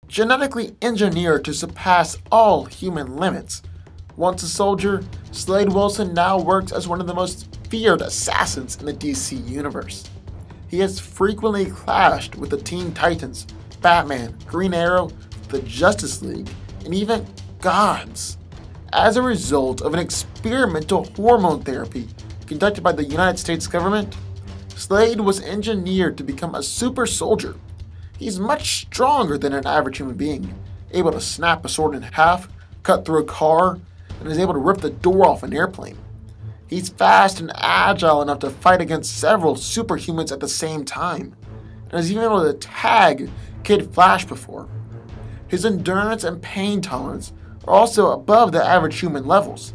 genetically engineered to surpass all human limits. Once a soldier, Slade Wilson now works as one of the most feared assassins in the DC universe. He has frequently clashed with the Teen Titans, Batman, Green Arrow, the Justice League, and even gods. As a result of an experimental hormone therapy conducted by the United States government, Slade was engineered to become a super soldier. He's much stronger than an average human being, able to snap a sword in half, cut through a car, and is able to rip the door off an airplane. He's fast and agile enough to fight against several superhumans at the same time, and is even able to tag Kid Flash before. His endurance and pain tolerance are also above the average human levels,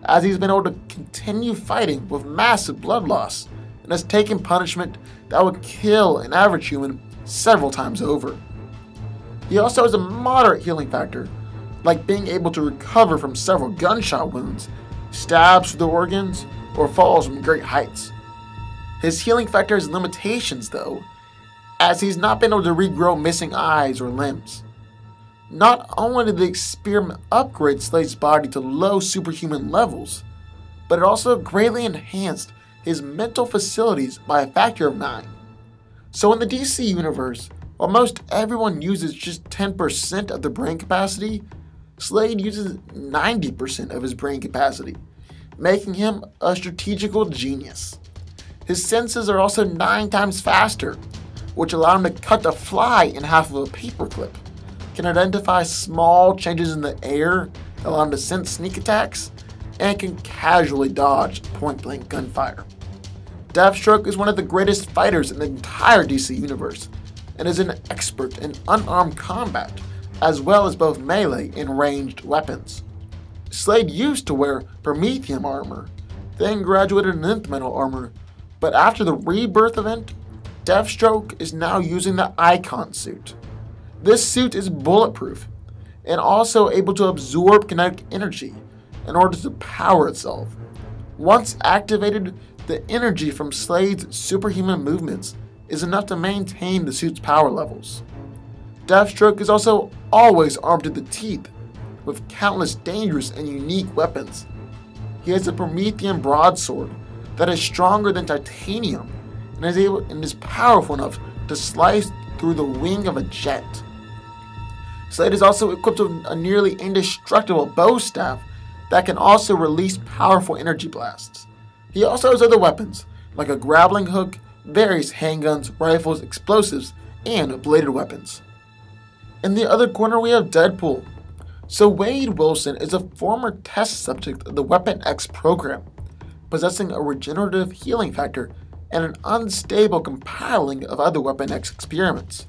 as he's been able to continue fighting with massive blood loss and has taken punishment that would kill an average human several times over. He also has a moderate healing factor, like being able to recover from several gunshot wounds, stabs through the organs, or falls from great heights. His healing factor has limitations though, as he's not been able to regrow missing eyes or limbs. Not only did the experiment upgrade Slade's body to low superhuman levels, but it also greatly enhanced his mental facilities by a factor of 9. So in the DC universe, while most everyone uses just 10% of their brain capacity, Slade uses 90% of his brain capacity, making him a strategical genius. His senses are also 9 times faster, which allow him to cut a fly in half with a paperclip, can identify small changes in the air that allow him to sense sneak attacks, and can casually dodge point-blank gunfire. Deathstroke is one of the greatest fighters in the entire DC universe, and is an expert in unarmed combat, as well as both melee and ranged weapons. Slade used to wear Prometheum armor, then graduated in Nth Metal armor, but after the Rebirth event, Deathstroke is now using the Icon suit. This suit is bulletproof, and also able to absorb kinetic energy in order to power itself. Once activated, the energy from Slade's superhuman movements is enough to maintain the suit's power levels. Deathstroke is also always armed to the teeth, with countless dangerous and unique weapons. He has a Promethean broadsword that is stronger than titanium and is powerful enough to slice through the wing of a jet. Slade is also equipped with a nearly indestructible bow staff that can also release powerful energy blasts. He also has other weapons, like a grappling hook, various handguns, rifles, explosives, and bladed weapons. In the other corner we have Deadpool. So Wade Wilson is a former test subject of the Weapon X program, possessing a regenerative healing factor and an unstable compiling of other Weapon X experiments.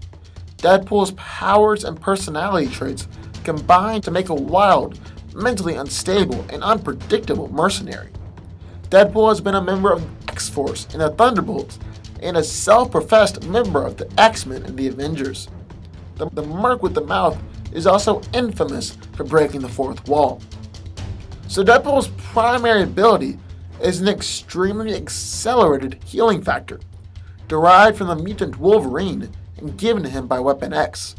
Deadpool's powers and personality traits combine to make a wild, mentally unstable, and unpredictable mercenary. Deadpool has been a member of X-Force and the Thunderbolts, and a self-professed member of the X-Men and the Avengers. The Merc with the Mouth is also infamous for breaking the fourth wall. So Deadpool's primary ability is an extremely accelerated healing factor, derived from the mutant Wolverine and given to him by Weapon X.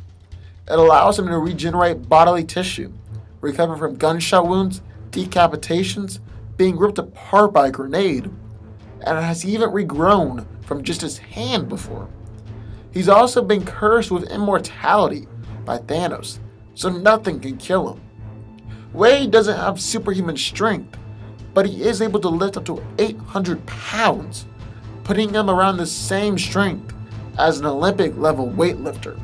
It allows him to regenerate bodily tissue, recover from gunshot wounds, decapitations, being ripped apart by a grenade, and has even regrown from just his hand before. He's also been cursed with immortality by Thanos, so nothing can kill him. Wade doesn't have superhuman strength, but he is able to lift up to 800 pounds, putting him around the same strength as an Olympic-level weightlifter.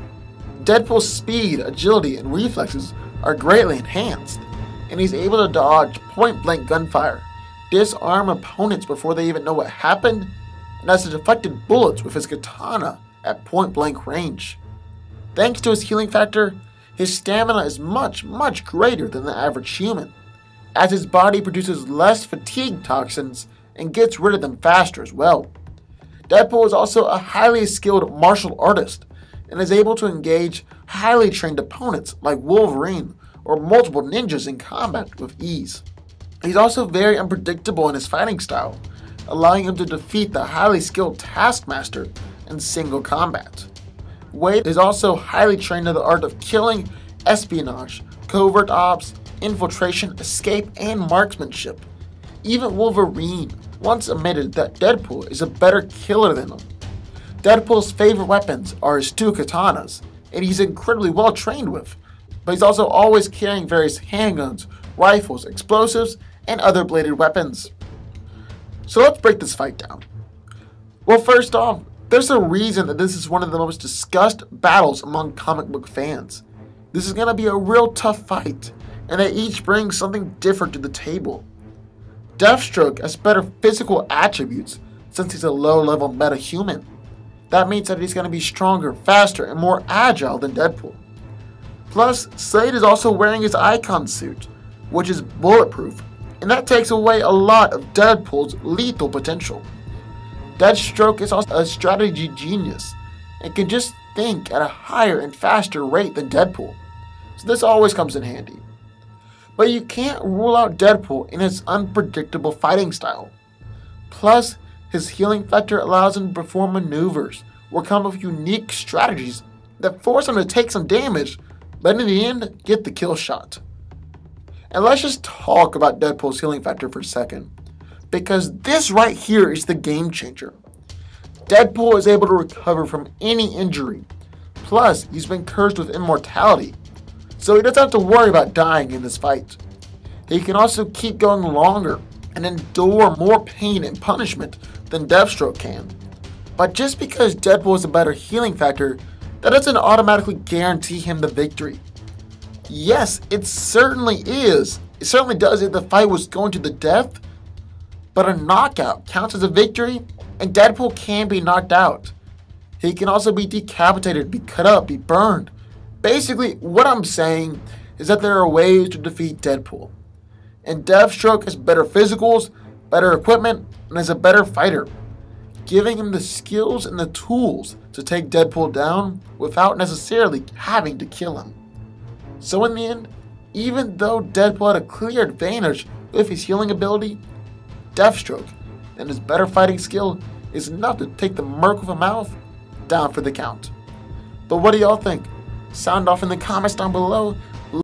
Deadpool's speed, agility, and reflexes are greatly enhanced, and he's able to dodge point-blank gunfire, disarm opponents before they even know what happened, and has deflected bullets with his katana at point-blank range. Thanks to his healing factor, his stamina is much greater than the average human, as his body produces less fatigue toxins and gets rid of them faster as well. Deadpool is also a highly skilled martial artist and is able to engage highly trained opponents like Wolverine or multiple ninjas in combat with ease. He's also very unpredictable in his fighting style, allowing him to defeat the highly skilled Taskmaster in single combat. Wade is also highly trained in the art of killing, espionage, covert ops, infiltration, escape, and marksmanship. Even Wolverine once admitted that Deadpool is a better killer than him. Deadpool's favorite weapons are his 2 katanas, and he's incredibly well trained with, but he's also always carrying various handguns, rifles, explosives, and other bladed weapons. So let's break this fight down. Well, first off, there's a reason that this is one of the most discussed battles among comic book fans. This is going to be a real tough fight, and they each bring something different to the table. Deathstroke has better physical attributes since he's a low-level metahuman. That means that he's going to be stronger, faster, and more agile than Deadpool. Plus, Slade is also wearing his Icon suit, which is bulletproof, and that takes away a lot of Deadpool's lethal potential. Deathstroke is also a strategy genius and can just think at a higher and faster rate than Deadpool, so this always comes in handy. But you can't rule out Deadpool in his unpredictable fighting style. Plus, his healing factor allows him to perform maneuvers or come up with unique strategies that force him to take some damage, but in the end, get the kill shot. And let's just talk about Deadpool's healing factor for a second, because this right here is the game changer. Deadpool is able to recover from any injury, plus he's been cursed with immortality, so he doesn't have to worry about dying in this fight. He can also keep going longer and endure more pain and punishment than Deathstroke can. But just because Deadpool has a better healing factor, that doesn't automatically guarantee him the victory. Yes, it certainly is. It certainly does if the fight was going to the death, but a knockout counts as a victory, and Deadpool can be knocked out. He can also be decapitated, be cut up, be burned. Basically, what I'm saying is that there are ways to defeat Deadpool. And Deathstroke has better physicals, better equipment, and is a better fighter, giving him the skills and the tools to take Deadpool down without necessarily having to kill him. So in the end, even though Deadpool had a clear advantage with his healing ability, Deathstroke and his better fighting skill is enough to take the Merc with a mouth down for the count. But what do y'all think? Sound off in the comments down below